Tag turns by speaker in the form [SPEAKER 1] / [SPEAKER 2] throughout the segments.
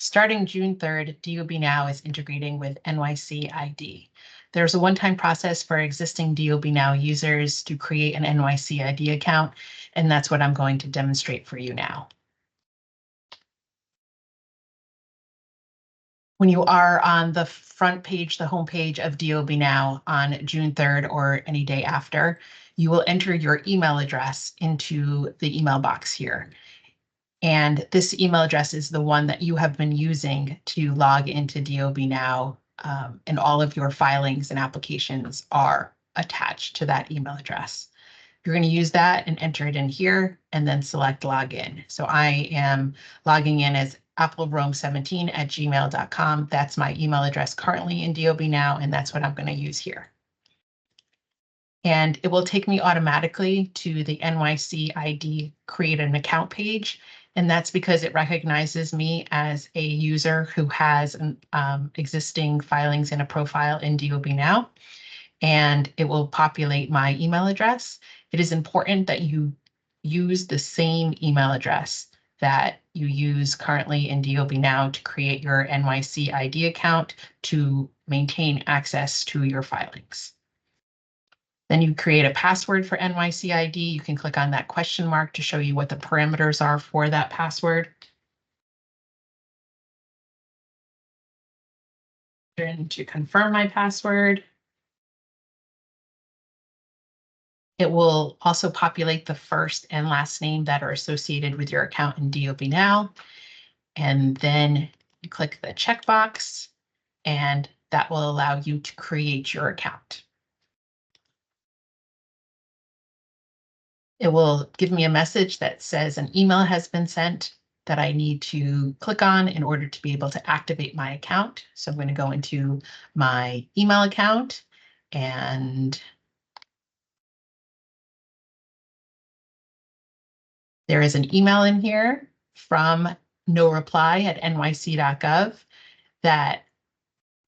[SPEAKER 1] Starting June 3rd, DOB Now is integrating with NYC.ID. There's a one-time process for existing DOB Now users to create an NYC.ID account, and that's what I'm going to demonstrate for you now. When you are on the front page, the home page of DOB Now on June 3rd or any day after, you will enter your email address into the email box here. And this email address is the one that you have been using to log into DOB Now, and all of your filings and applications are attached to that email address. You're going to use that and enter it in here and then select login. So I am logging in as applerome17@gmail.com. That's my email address currently in DOB Now, and that's what I'm going to use here. And it will take me automatically to the NYC.ID create an account page. And that's because it recognizes me as a user who has existing filings in a profile in DOB Now. And it will populate my email address. It is important that you use the same email address that you use currently in DOB Now to create your NYC.ID account to maintain access to your filings. Then you create a password for NYC.ID. You can click on that question mark to show you what the parameters are for that password. And to confirm my password, it will also populate the first and last name that are associated with your account in DOB Now. And then you click the checkbox, and that will allow you to create your account. It will give me a message that says an email has been sent that I need to click on in order to be able to activate my account. So I'm going to go into my email account, and there is an email in here from noreply@nyc.gov that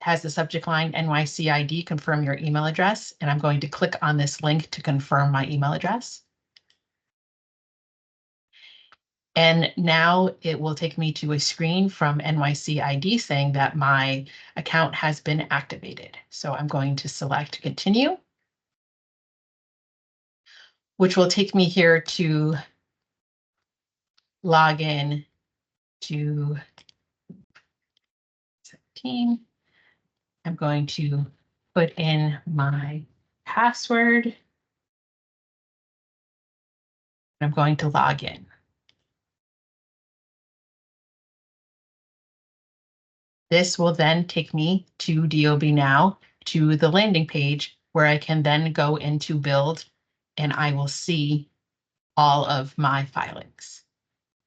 [SPEAKER 1] has the subject line NYC.ID, confirm your email address. And I'm going to click on this link to confirm my email address. And now it will take me to a screen from NYC.ID saying that my account has been activated. So I'm going to select continue, which will take me here to log in to 17. I'm going to put in my password. I'm going to log in. This will then take me to DOB Now, to the landing page where I can then go into build, and I will see all of my filings.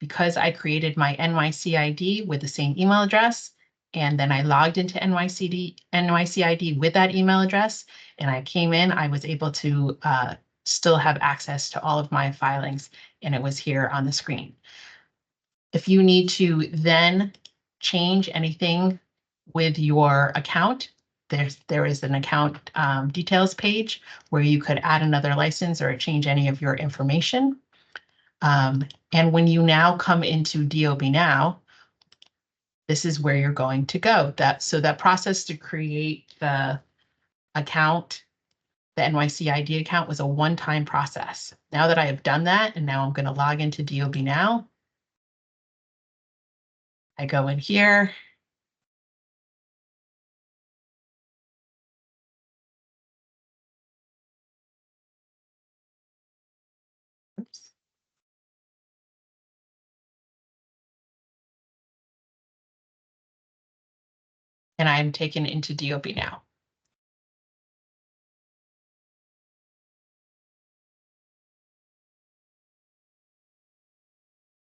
[SPEAKER 1] Because I created my NYC.ID with the same email address, and then I logged into NYC.ID with that email address, and I came in, I was able to still have access to all of my filings, and it was here on the screen. If you need to then change anything with your account, there is an account details page where you could add another license or change any of your information. And when you now come into DOB Now, this is where you're going to go. So that process to create the account, the NYC.ID account, was a one-time process. Now that I have done that, and now I'm going to log into DOB Now. I go in here. Oops. And I'm taken into DOB Now.